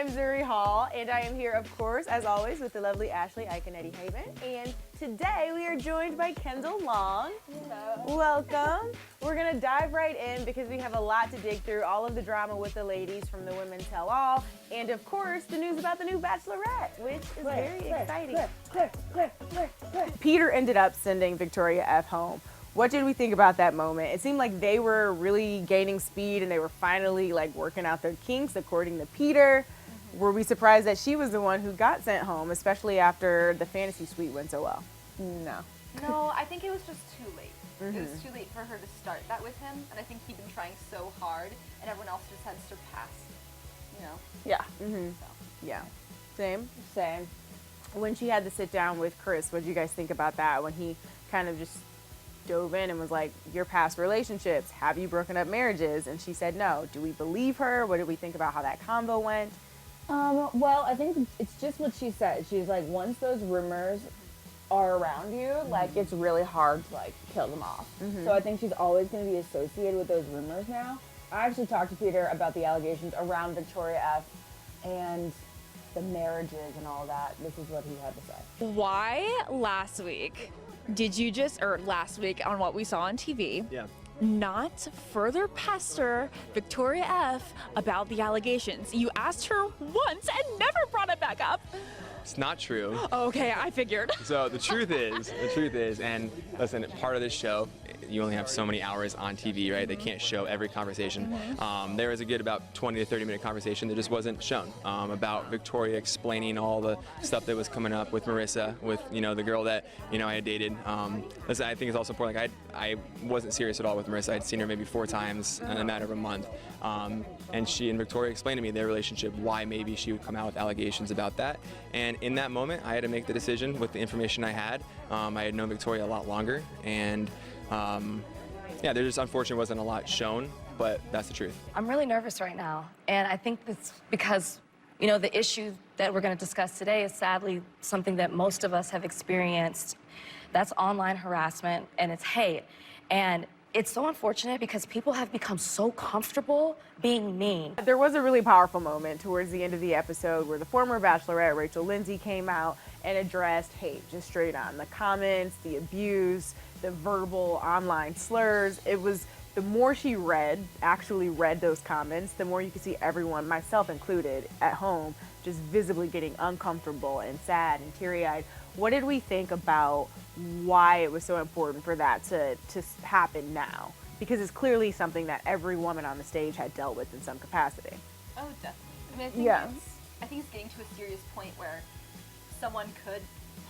I'm Zuri Hall, and I am here, of course, as always, with the lovely Ashley Iaconetti Haibon. And today we are joined by Kendall Long. Hello. Welcome. We're gonna dive right in because we have a lot to dig through. All of the drama with the ladies from the Women Tell All, and of course, the news about the new Bachelorette, which is very exciting. Peter ended up sending Victoria F home. What did we think about that moment? It seemed like they were really gaining speed and they were finally like working out their kinks, according to Peter. Were we surprised that she was the one who got sent home, especially after the fantasy suite went so well? No. No, I think it was just too late. It was too late for her to start that with him, and I think he'd been trying so hard, and everyone else just had surpassed, you know? Yeah. So. Yeah. Same? Same. When she had to sit down with Chris, what did you guys think about that? When he kind of just dove in and was like, your past relationships, have you broken up marriages? And she said no. Do we believe her? What did we think about how that convo went? Well, I think it's just what she said. She's like, once those rumors are around you, like, it's really hard to, like, kill them off. So I think she's always going to be associated with those rumors now. I actually talked to Peter about the allegations around Victoria F. and the marriages and all that. This is what he had to say. Why last week did you last week on what we saw on TV, not further pester Victoria F about the allegations? You asked her once and never brought it back up. It's not true. Okay, I figured. So the truth is, and listen, part of this show, you only have so many hours on TV, right? They can't show every conversation. There was a good about 20 to 30 minute conversation that just wasn't shown about Victoria explaining all the stuff that was coming up with Marissa, with, you know, the girl that, you know, I had dated. Listen, I think it's also important, like, I wasn't serious at all with Marissa. I'd seen her maybe 4 times in a matter of a month. And she and Victoria explained to me their relationship, why maybe she would come out with allegations about that. And in that moment, I had to make the decision with the information I had. I had known Victoria a lot longer, and yeah, there just unfortunately wasn't a lot shown, but that's the truth. I'm really nervous right now, and I think that's because, you know, the issue that we're going to discuss today is sadly something that most of us have experienced. That's online harassment, and it's hate. And it's so unfortunate because people have become so comfortable being mean. There was a really powerful moment towards the end of the episode where the former Bachelorette, Rachel Lindsay, came out and addressed hate, just straight on. The comments, the abuse, the verbal online slurs. It was, the more she actually read those comments, the more you could see everyone, myself included, at home, just visibly getting uncomfortable and sad and teary-eyed. What did we think about why it was so important for that to happen now? Because it's clearly something that every woman on the stage had dealt with in some capacity. Oh, definitely. I mean, I think it's getting to a serious point where someone could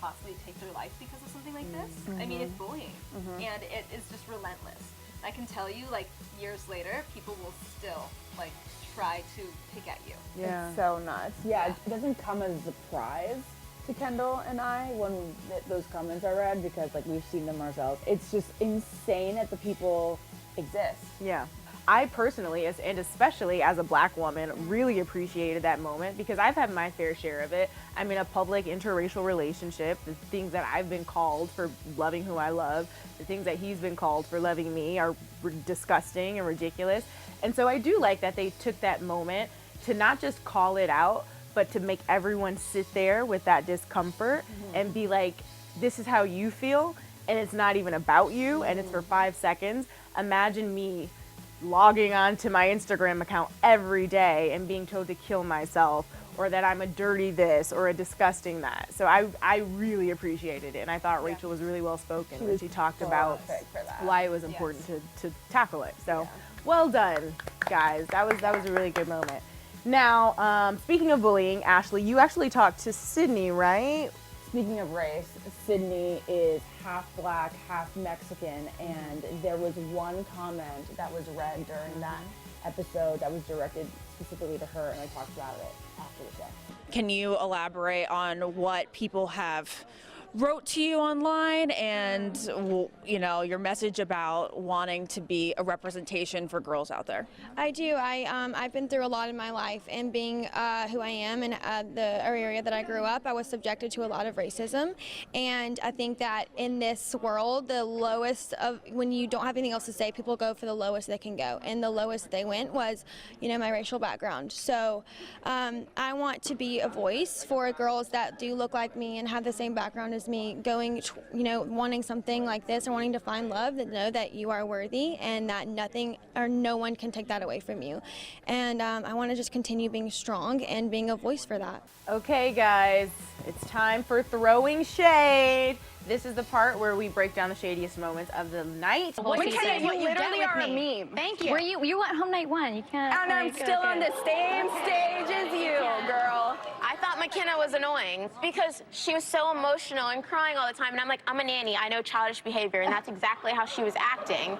possibly take their life because of something like this. I mean, it's bullying, and it is just relentless. I can tell you, like, years later, people will still, like, try to pick at you. Yeah. It's so nuts. Yeah, it doesn't come as a surprise to Kendall and I when those comments are read, because, like, we've seen them ourselves. It's just insane that the people exist. Yeah. I personally, and especially as a black woman, really appreciated that moment because I've had my fair share of it. I'm in a public interracial relationship. The things that I've been called for loving who I love, the things that he's been called for loving me are disgusting and ridiculous. And so I do like that they took that moment to not just call it out, but to make everyone sit there with that discomfort and be like, this is how you feel, and it's not even about you, and it's for 5 seconds. Imagine me logging on to my Instagram account every day and being told to kill myself, or that I'm a dirty this or a disgusting that. So I really appreciated it, and I thought Rachel was really well spoken when she talked about why it was important to tackle it. So well done, guys. That was a really good moment. Now, speaking of bullying, Ashley, you actually talked to Sydney, right? Speaking of race, Sydney is half black, half Mexican, and there was one comment that was read during that episode that was directed specifically to her, and I talked about it after the show. Can you elaborate on what people have wrote to you online and, you know, your message about wanting to be a representation for girls out there. I do. I've been through a lot in my life, and being who I am and the area that I grew up, I was subjected to a lot of racism. And I think that in this world, the lowest of, when you don't have anything else to say, people go for the lowest they can go. And the lowest they went was, you know, my racial background. So I want to be a voice for girls that do look like me and have the same background as me, going, you know, wanting something like this or wanting to find love, that know that you are worthy and that nothing or no one can take that away from you. And I want to just continue being strong and being a voice for that. Okay, guys, it's time for throwing shade. This is the part where we break down the shadiest moments of the night. McKenna, you literally are a meme. Thank you. You went home night one. You can't. And I'm still on the same stage as you, girl. I thought McKenna was annoying because she was so emotional and crying all the time. And I'm like, I'm a nanny. I know childish behavior. And that's exactly how she was acting.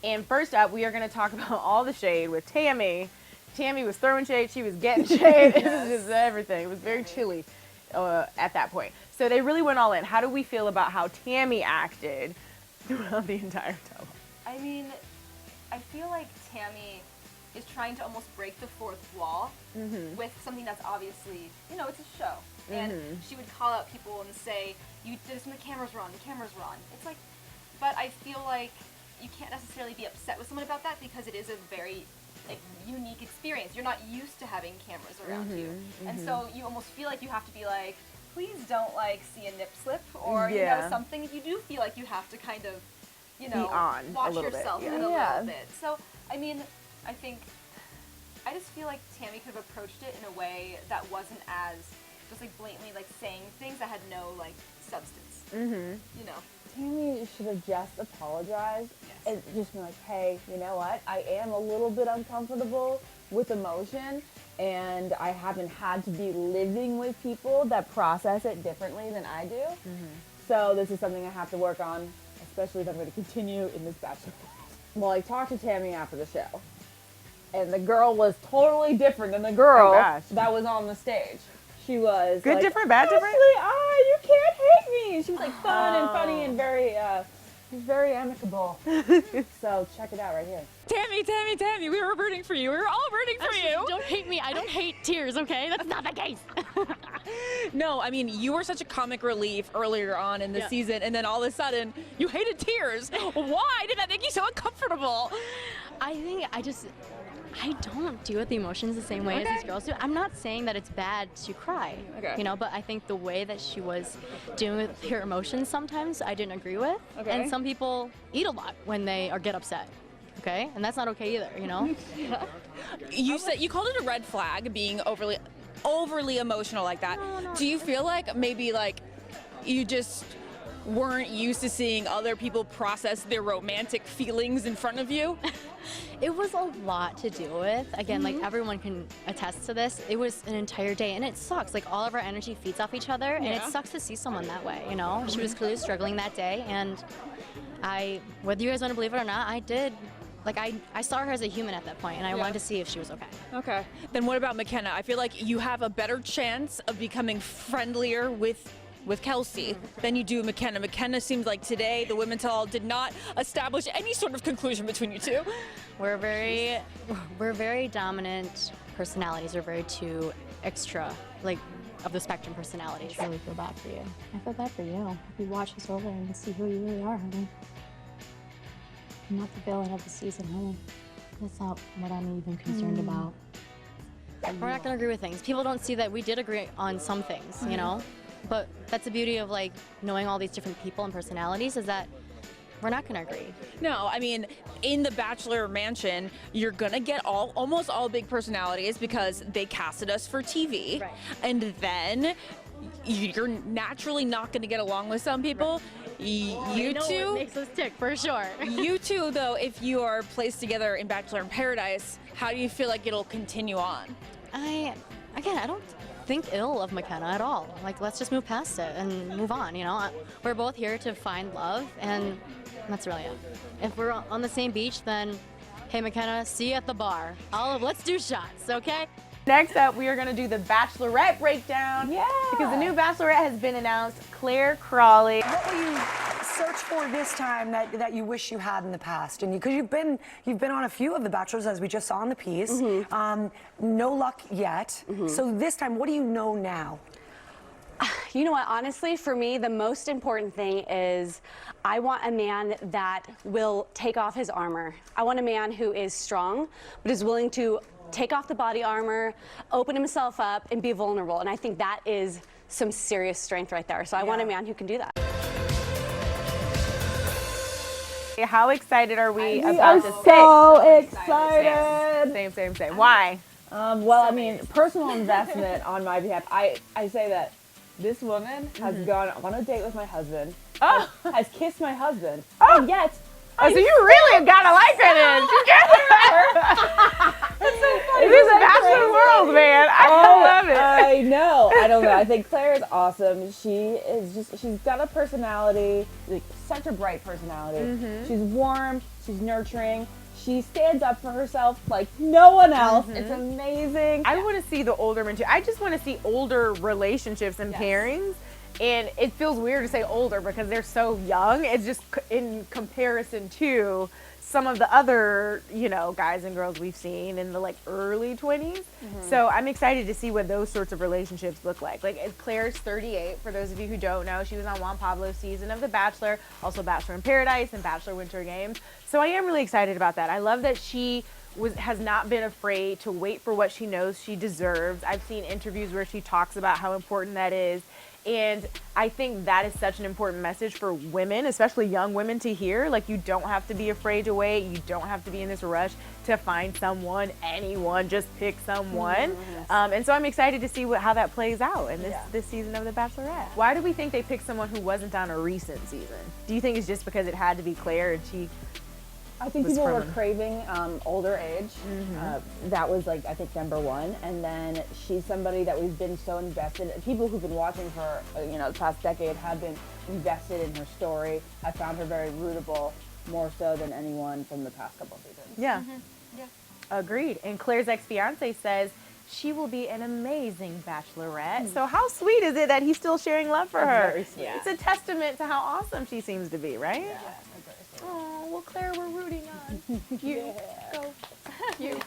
And first up, we are going to talk about all the shade with Tammy. Tammy was throwing shade, she was getting shade. It was just everything. It was very chilly at that point. So they really went all in. How do we feel about how Tammy acted throughout the entire time? I mean, I feel like Tammy is trying to almost break the fourth wall with something that's obviously, you know, it's a show. And she would call out people and say, "You did this when the camera's wrong, the camera's wrong." It's like, but I feel like you can't necessarily be upset with someone about that because it is a very unique experience. You're not used to having cameras around you. And so you almost feel like you have to be like, please don't see a nip slip or you know, something. You do feel like you have to kind of, you know, watch yourself in a little bit. So I mean, I just feel like Tammy could have approached it in a way that wasn't as just blatantly saying things that had no substance. You know. Tammy should have just apologized and just been like, hey, you know what? I am a little bit uncomfortable with emotion, and I haven't had to be living with people that process it differently than I do. So this is something I have to work on, especially if I'm going to continue in this Bachelor. Well, I talked to Tammy after the show, and the girl was totally different than the girl that was on the stage. She was good, different, bad, different. You can't hate me. She was fun and funny and very amicable. So check it out right here. Tammy, we were rooting for you. We were all rooting for you. Don't hate me. I don't hate tears, okay? That's not the case. No, I mean, you were such a comic relief earlier on in the season, and then all of a sudden, you hated tears. Why did that make you so uncomfortable? I think I don't deal with the emotions the same way as these girls do. I'm not saying that it's bad to cry, you know, but I think the way that she was dealing with her emotions sometimes I didn't agree with. And some people eat a lot when they get upset. Okay, and that's not okay either, you know. You said you called it a red flag, being overly emotional like that. No. Do you feel like maybe you just weren't used to seeing other people process their romantic feelings in front of you? It was a lot to deal with. Again, everyone can attest to this. It was an entire day, and it sucks. All of our energy feeds off each other, and it sucks to see someone that way, you know? She was clearly struggling that day, and whether you guys want to believe it or not, I did. I saw her as a human at that point, and I wanted to see if she was okay. Okay. Then what about McKenna? I feel like you have a better chance of becoming friendlier with Kelsey than you do McKenna. McKenna seems like today the women's hall did not establish any sort of conclusion between you two. We're very dominant personalities. We're very too extra, of the spectrum personalities. I really feel bad for you. I feel bad for you. If you watch this over and see who you really are, honey. I'm not the villain of the season, honey. That's not what I'm even concerned about. We're not gonna agree with things. People don't see that we did agree on some things, you know? But that's the beauty of knowing all these different people and personalities, is that we're not gonna agree. No, I mean, in the Bachelor mansion, you're gonna get almost all big personalities because they casted us for TV. Right. And then you're naturally not gonna get along with some people. You two it makes us tick for sure. You two, though, if you are placed together in Bachelor in Paradise, how do you feel like it'll continue on? I don't think ill of McKenna at all. Let's just move past it and move on, you know? We're both here to find love, and that's really it. If we're on the same beach, then, hey, McKenna, see you at the bar. Let's do shots, okay? Next up, we are going to do the Bachelorette breakdown. Yeah. Because the new Bachelorette has been announced, Clare Crawley. What will you search for this time that you wish you had in the past? And because you've been on a few of the Bachelors, as we just saw in the piece. No luck yet. So this time, what do you know now? You know what, honestly, for me, the most important thing is I want a man that will take off his armor. I want a man who is strong, but is willing to take off the body armor, open himself up, and be vulnerable. And I think that is some serious strength right there. So I want a man who can do that. How excited are we We about are this? so excited. Same. Why? Well, I mean, personal investment on my behalf. I say that this woman has gone on a date with my husband, has kissed my husband, and yet. Oh, so you really gotta like her then. That's so funny. This is Bachelor world, man. I love it. I know. I don't know. I think Claire is awesome. She's got a personality, like such a bright personality. She's warm. She's nurturing. She stands up for herself like no one else. It's amazing. I want to see the older men too. I just want to see older relationships and pairings. And it feels weird to say older because they're so young. It's just in comparison to some of the other, guys and girls we've seen in the like early 20s. So I'm excited to see what those sorts of relationships look like. Like Claire's 38, for those of you who don't know. She was on Juan Pablo's season of The Bachelor, also Bachelor in Paradise and Bachelor Winter Games. So I am really excited about that. I love that she has not been afraid to wait for what she knows she deserves. I've seen interviews where she talks about how important that is. And I think that is such an important message for women, especially young women, to hear. Like, you don't have to be afraid to wait. You don't have to be in this rush to find someone, anyone, just pick someone. And so I'm excited to see how that plays out in this season of The Bachelorette. Why do we think they picked someone who wasn't on a recent season? Do you think it's just because it had to be Claire and she... I think people were craving older age. That was like, I think, #1. And then she's somebody that we've been so invested. People who've been watching her, the past decade have been invested in her story. I found her very rootable, more so than anyone from the past couple seasons. Yeah. Agreed. And Claire's ex-fiance says she will be an amazing Bachelorette. So how sweet is it that he's still sharing love for her? Very sweet. It's a testament to how awesome she seems to be, right? Oh, well, Claire, we're rooting on you. Go. You.